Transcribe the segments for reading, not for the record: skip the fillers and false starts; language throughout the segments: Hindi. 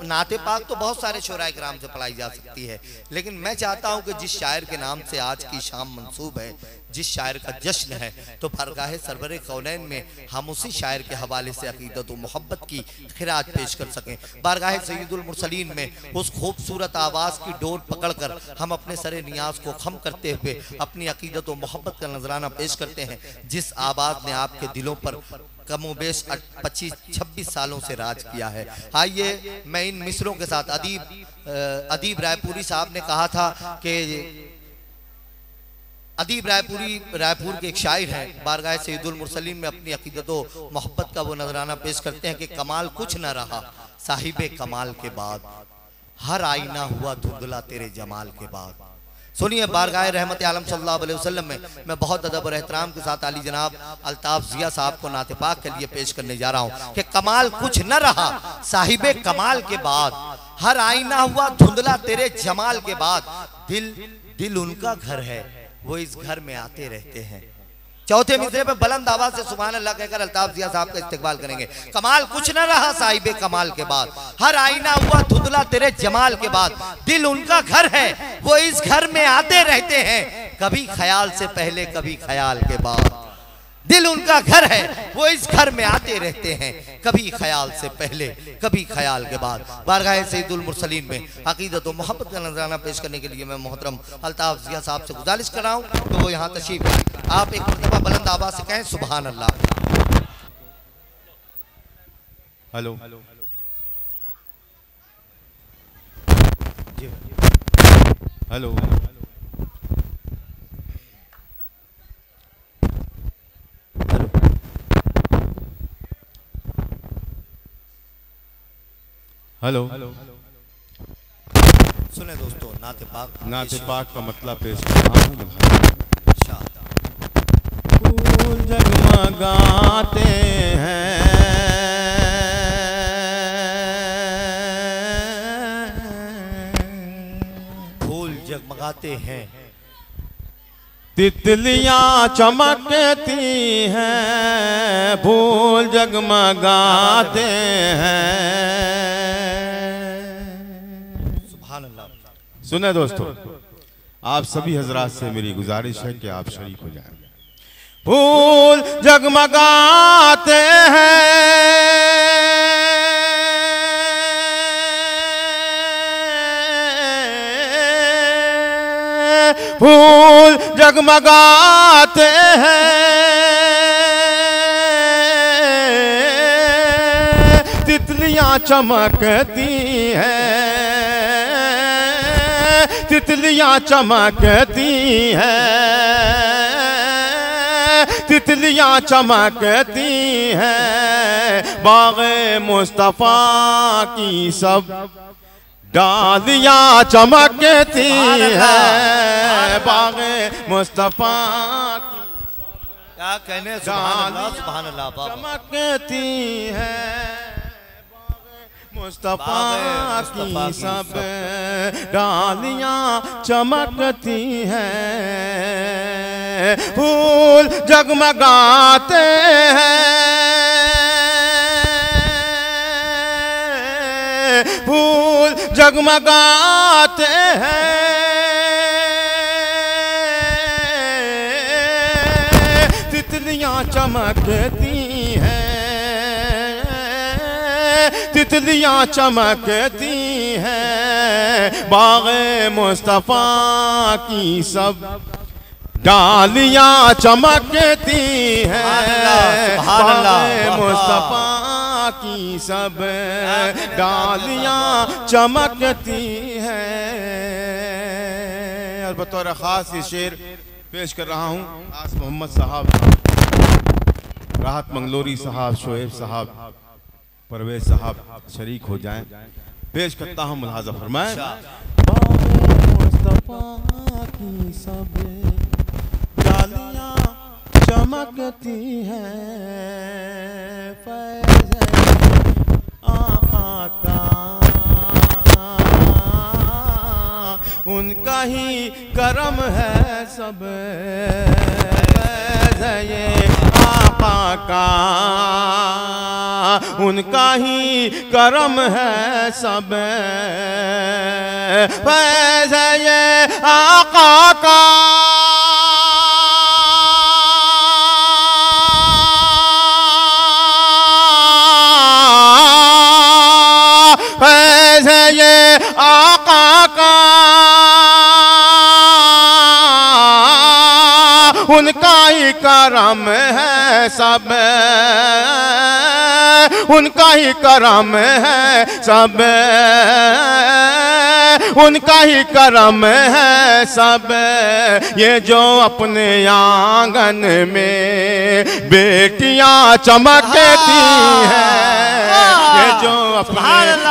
नाते पाक तो बहुत सारे शोराए किराम से पढ़ाई जा सकती है, लेकिन मैं चाहता हूं कि जिस शायर के नाम से आज की शाम मंसूब है, जिस शायर का जश्न है, तो बारगाह सरवरे कौनैन में हम उसी शायर के हवाले से अकीदत व मोहब्बत की खिराज पेश कर सकें। बारगाह सैयदुल मुरसलीन में उस खूबसूरत आवाज़ की डोर पकड़कर हम अपने सरे नियाज को खम करते हुए अपनी अकीदत व मोहब्बत का नजराना पेश करते हैं, जिस आवाज़ ने आपके दिलों पर कमोबेश 25-26 सालों से राज किया है। आइए मैं इन मिसरों के साथ अदीब रायपुरी साहब ने कहा था कि अदीब रायपुर के एक शायर हैं, बारगाह सैयदुल मुरसलीन में अपनी अकीदत व मोहब्बत का वो नजराना पेश करते हैं कि कमाल कुछ न रहा साहिबे कमाल के बाद, हर आईना हुआ धुंधला तेरे जमाल के बाद। सुनिए बारगाह रहमत आलम सल्लल्लाहु अलैहि वसल्लम में मैं बहुत अदब और एहतराम के साथ आली जनाब अल्ताफ जिया साहब को नाते पाक के लिए पेश करने जा रहा हूँ कि कमाल कुछ न रहा साहिबे कमाल के बाद, हर आईना हुआ धुंधला तेरे जमाल के बाद, दिल उनका घर है वो इस घर में आते रहते हैं। चौथे मिसरे पे बुलंद आवाज से सुभान अल्लाह कहकर अल्ताफ जिया साहब का इस्तिकबाल करेंगे। कमाल कुछ न रहा साहिबे कमाल के बाद, हर आईना हुआ धुंधला तेरे जमाल के बाद, दिल उनका घर है वो इस घर में आते रहते हैं, कभी ख्याल से पहले कभी ख्याल के बाद। दिल उनका घर है वो इस घर में आते रहते हैं, कभी ख्याल से पहले कभी ख्याल के बाद। बारगाह सैयदुल मुरसलीन में अकीदत व मोहब्बत का नजराना पेश करने के लिए मैं मोहतरम अल्ताफ जिया साहब से गुजारिश कर रहा हूँ तो वो यहाँ तशरीफ लाएं। आप एक मरतबा बुलंद आवाज से कहें सुभान अल्लाह। हेलो हेलो हेलो सुने दोस्तों नाते पाक का मतलब पेश कर रहा हूँ। फूल जगमगाते हैं, फूल जगमगाते हैं, तितलियां चमकती हैं, फूल जगमगाते हैं। सुने दोस्तों, आप सभी हजरात से मेरी गुजारिश है कि आप शरीक हो जाएं। फूल जगमगाते हैं, फूल जगमगाते हैं, तितलियां चमकती हैं, तितलियां चमकती हैं, तितलियां चमकती हैं, बाग़े मुस्तफ़ा की सब डालियां चमकती हैं, बाग़े मुस्तफ़ा की क्या कहने सुभान अल्लाह चमकती हैं, मुस्तफ़ा की सब डालियां चमकती हैं, फूल जगमगाते हैं, फूल जगमगाते हैं, तितलियां चमकती हैं, तितलियां चमकती हैं, बाग़े मुस्तफ़ा की सब डालियां चमकती हैं, बाग़े मुस्तफ़ा की सब डालियां चमकती हैं। और बतौर ख़ास ये शेर पेश कर रहा हूँ। आस मोहम्मद साहब, राहत मंगलोरी साहब, शोएब साहब, परवेज साहब शरीक हो जाएं। पेश करता हूँ, मुलाज़ा फरमाएं। मुस्तफ़ा की सब डालियां चमकती हैं, फैज़ आका का उनका ही करम है सब, फैज़ ये आका का उनका ही करम है सब फैज़ है ये आका का फैज़ है ये आका का उनका ही करम है सब उनका ही करम है सब उनका ही करम है सब ये जो अपने आंगन में बेटियां चमकती हैं ये जो अपने आंगन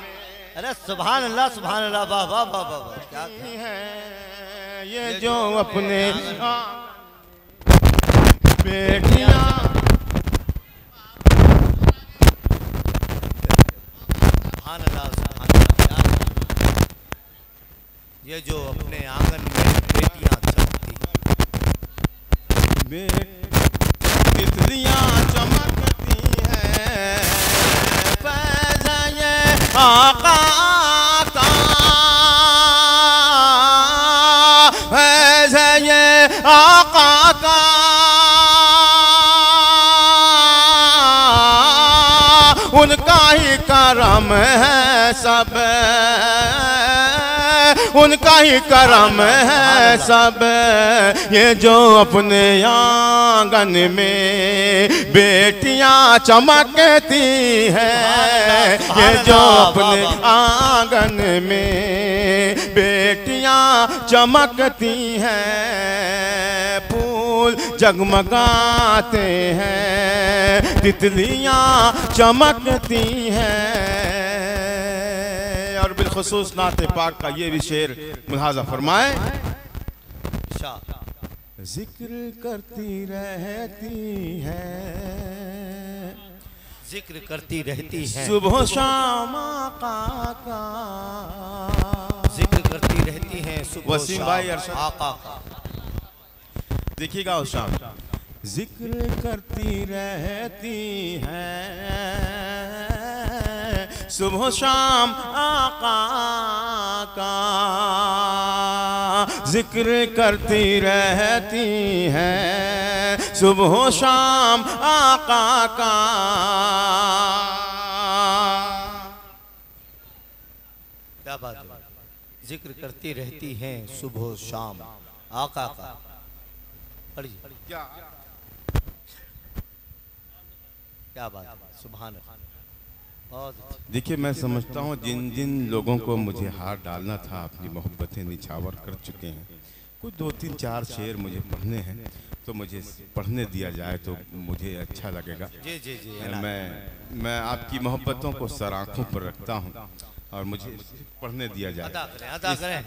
में अरे सुभान अल्लाह वाह वाह वाह वाह क्या है ये जो अपने बेटियां ये जो अपने आंगन में बेटियां चमकती तितलियां चमकती हैं फैज़ है ये आका का फैज़ है ये आका का उनका ही करम है सब उनका ही करम है सब ये जो अपने आंगन में बेटियां चमकती हैं ये जो अपने आंगन में बेटियां चमकती हैं फूल जगमगाते हैं तितलियां चमकती हैं और बिलखुसूस नाते पाक का ये भी शेर मुलाजा फरमाए जिक्र करती रहती है जिक्र करती रहती है सुबह शाम आका का जिक्र करती रहती हैं सुबह वसीम भाई आका का देखिएगा उस शाम जिक्र करती रहती है सुबह शाम आका का जिक्र करती रहती है सुबह शाम आका का क्या बात है जिक्र करती रहती हैं सुबह शाम आका का पढ़िए क्या बात है सुभान अल्लाह। देखिए मैं समझता हूँ जिन जिन लोगों को मुझे हाथ डालना था अपनी मोहब्बतें निछावर कर चुके हैं कुछ 2-3-4 शेर मुझे पढ़ने हैं तो मुझे पढ़ने दिया जाए तो मुझे अच्छा लगेगा। जी जी जी मैं आपकी मोहब्बतों को सर आँखों पर रखता हूँ और मुझे पढ़ने दिया जाए। अदा करें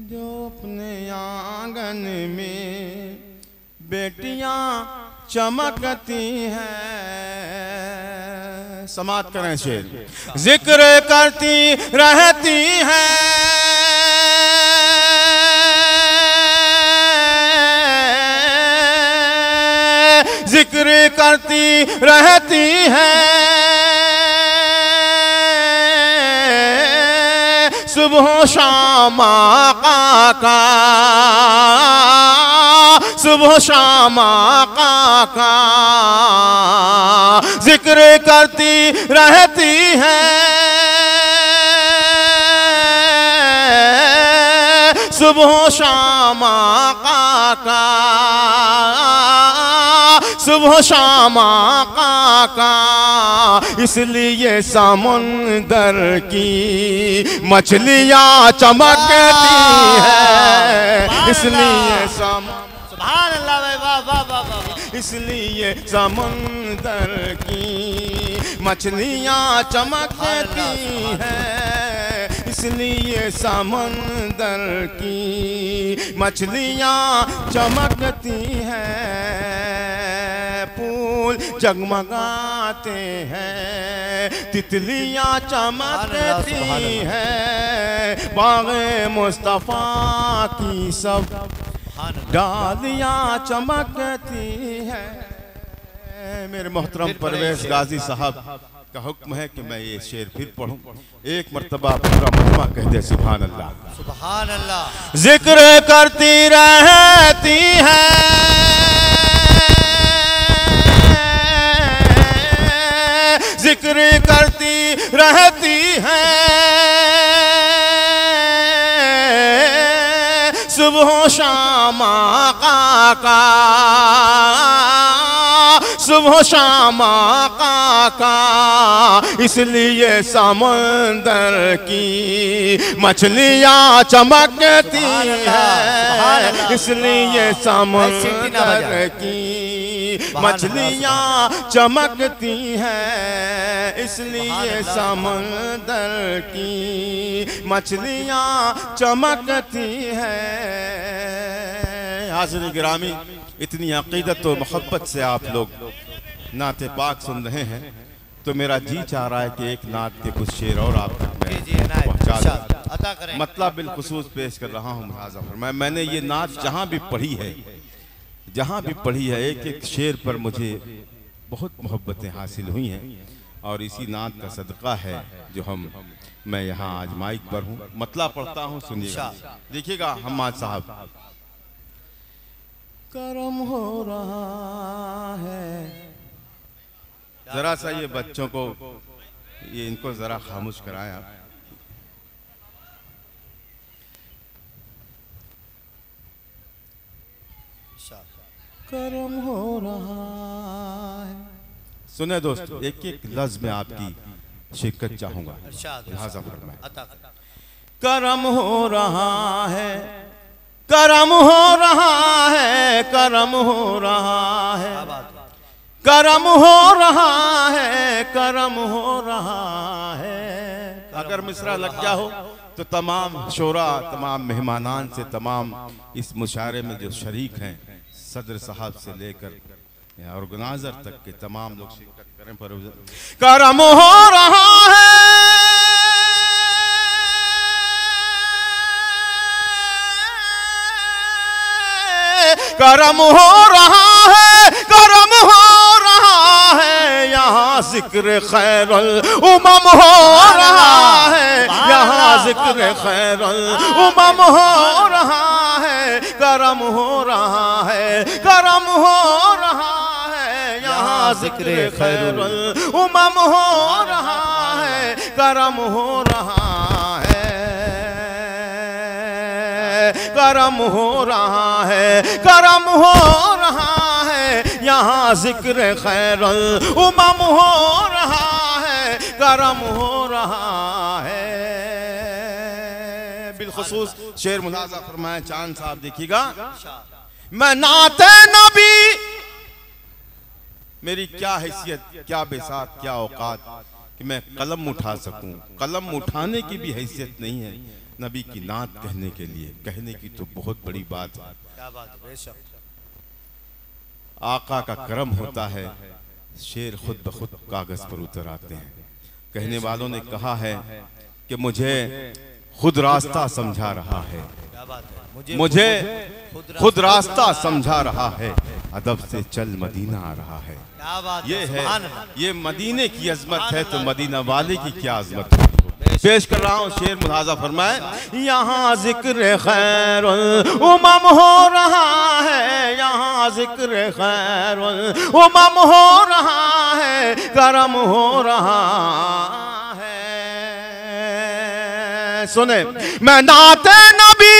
जो अपने आंगन में बेटियां चमकती हैं समात करें शेर जिक्र करती रहती हैं जिक्र करती रहती हैं सुबह शाम आका का सुबह शाम आका का जिक्र करती रहती हैं सुबह शाम आका का सुबह शाम आका का इसलिए समुंदर की मछलियाँ चमकती हैं इसलिए सुभान अल्लाह वाह वाह वाह वाह इसलिए समुंदर की मछलियाँ चमकती हैं इसलिए समुंदर की मछलियाँ चमकती हैं फूल जगमगाते हैं तितलियाँ चमकती हैं बाग़े मुस्तफ़ा की सब डालियाँ चमकती हैं मेरे मोहतरम परवेज गाजी साहब का हुक्म है कि मैं ये शेर फिर पढ़ूं। एक मर्तबा पूरा मजमा कह दे सुभान अल्लाह। सुभान अल्लाह। जिक्र करती रहती है जिक्र करती रहती है सुबह शाम आका का सुबह शाम आका का इसलिए समंदर की मछलियाँ चमकती है इसलिए समंदर की मछलियाँ चमकती हैं इसलिए समंदर की मछलियाँ चमकती हैं। हाज़िर गिरामी, इतनी अक़ीदत और मोहब्बत से आप लोग नाते पाक सुन रहे हैं तो मेरा जी चाह रहा है कि एक नात के कुछ शेर और आप तक मैं पहुँचा दूं। मतलब बिलखुसूस पेश कर रहा हूँ लिहाजा फरमाएं। मैंने ये नात जहाँ भी पढ़ी है एक एक शेर पर मुझे बहुत मोहब्बतें हासिल हुई हैं और इसी नात का सदका है जो मैं यहाँ आज माइक पर हूँ। मतलब पढ़ता हूँ, सुनिएगा, देखिएगा। हम्माद साहब। करम हो रहा है, जरा सा ये बच्चों को ये इनको जरा खामोश कराएं आप। करम हो रहा है। सुने दोस्तों, एक एक लफ्ज में आपकी शिरकत चाहूंगा, लिहाजा फरमाएं। करम हो रहा है, करम हो रहा है, करम हो रहा है, करम हो रहा है, करम हो रहा है। अगर मिसरा लग गया हो तो तमाम शोरा, तमाम मेहमानान से, तमाम इस मुशायरे में जो शरीक हैं, सदर साहब से लेकर ऑर्गेनाइजर तक के तमाम लोग शिरकत करें। पर करम हो रहा है, करम हो रहा है, करम हो रहा है, यहाँ जिक्र खैरुल उमम हो रहा है, यहाँ जिक्र खैरुल उमम हो रहा है, करम हो रहा है, करम हो रहा है, यहाँ जिक्र खैरुल उमम हो रहा है, करम हो रहा है, करम हो रहा है, करम हो रहा है, यहाँ जिक्र खैरुल उमम हो रहा है, करम हो रहा है। बिलखुसूस शेर मुलाजा फरमाए चांद साहब, देखिएगा। मैं नाते नबी, मेरी क्या हैसियत, क्या बेसात, क्या औकात कि मैं कलम उठा सकूं। कलम उठाने की भी हैसियत नहीं है नबी की नात कहने के लिए। कहने की तो बहुत बड़ी बात है। क्या बात है, बेशक। आका का करम होता है, शेर खुद ब खुद कागज पर उतर आते हैं। कहने वालों ने कहा है कि मुझे खुद रास्ता समझा रहा है, मुझे खुद रास्ता समझा रहा है, अदब से चल मदीना आ रहा है। ये है, ये मदीने की अजमत है तो मदीना वाले की क्या अजमत है। पेश कर रहा हूँ शेर, मुलाजा फरमाए। यहाँ जिक्र खैरुल उमम हो रहा है, यहाँ जिक्र खैरुल उमम हो रहा है, करम हो रहा है। सुने, मैं नाते नबी,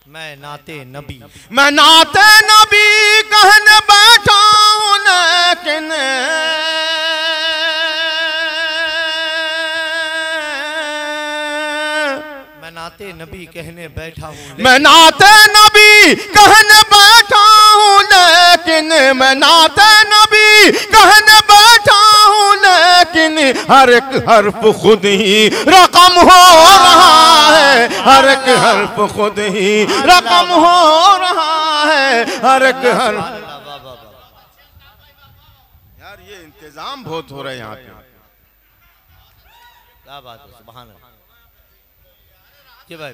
मैं नाते नबी, मैं नाते नबी कहने बैठा हूँ, लेकिन नाते नबी कहने बैठा हूँ, मैं नाते नबी कहने बैठा हूँ, लेकिन मैं नाते नबी कहने बैठा हूँ, लेकिन हर एक हर्फ खुद ही रकम हो रहा है, हर एक हर्फ खुद ही रकम हो रहा है, हर एक हर्फ। यार ये इंतजाम बहुत हो रहा है यहाँ पे। क्या बात है, सुभान अल्लाह। भाई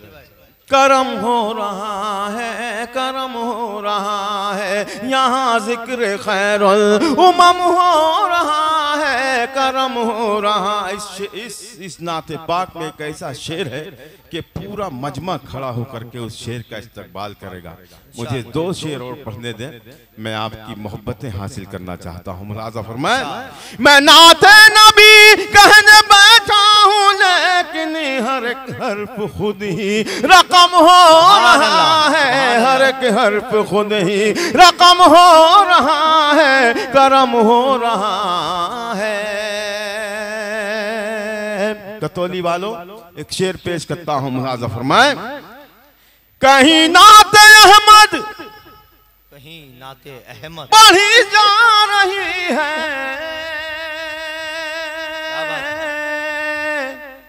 करम हो रहा है, करम हो रहा है, यहाँ जिक्र खैरुल उमम हो रहा है, करम हो रहा। इस नाते पाक में एक ऐसा शेर है कि पूरा मजमा खड़ा होकर के उस शेर का इस्तकबाल करेगा। मुझे 2 शेर और पढ़ने दें, मैं आपकी मोहब्बतें हासिल करना चाहता हूँ। मुलाज़ा फरमाए, मैं नाते नबी कहने बैठा हूँ, लेकिन हर एक हर्फ खुद ही रकम हो रहा है, हर एक हर्फ खुद ही रकम हो रहा है, करम हो रहा है। कतौली वालों, एक शेर पेश करता हूँ, मुलाज़ा फरमाए। कहीं नाते अहमद, कहीं नाते अहमद बढ़ी जा रही है,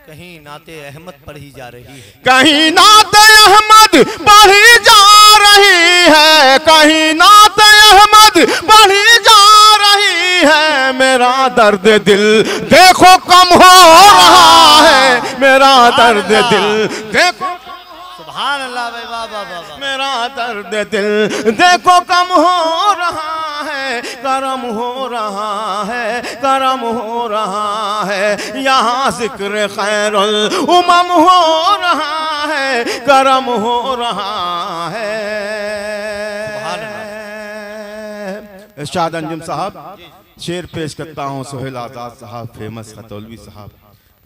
कहीं नाते अहमद पढ़ी जा रही है, कहीं नाते अहमद बढ़ी जा रही है, कहीं नाते अहमद बढ़ी जा रही है। मेरा दर्द दिल देखो कम हो रहा है, मेरा दर्द दिल देखो, सुभान अल्लाह भाई, वाह वाह वाह। मेरा दर्द दिल देखो कम हो रहा है, करम हो रहा है, करम हो रहा है, यहाँ जिक्र खैरुल उमम हो रहा है, करम हो रहा है। इरशाद अंजुम साहब, शेर पेश करता हूँ। सोहेल आज़ाद साहब, फेमस खतौलवी साहब,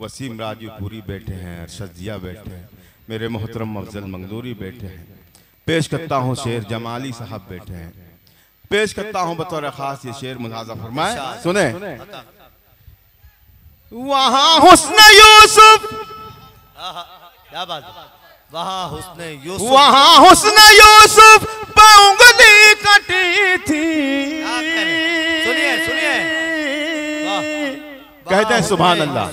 वसीम राजूपुरी बैठे हैं, अरशद जिया बैठे हैं, मेरे मोहतरम अफजल मंगलूरी बैठे हैं। पेश करता हूँ शेर, जमाली साहब बैठे हैं, पेश करता हूँ बतौर खास ये शेर। मुलाज़ा फरमाए, सुने। वहाँ हुस्न यूसुफ, क्या बात, वहाँ हुस्न यूसुफ, वहाँ हुस्न यूसुफ पे उंगली कटी थी। सुनिए सुनिए, कहते हैं सुभान अल्लाह,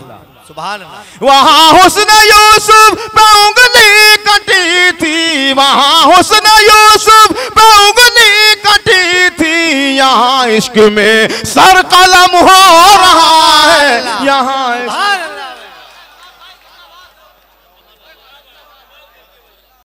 सुभान अल्लाह। वहाँ हुस्न यूसुफ पे उंगली कटी थी, वहाँ हुस्न यूसुफ पे उंगली कटी थी, यहाँ इश्क में सर कलम हो रहा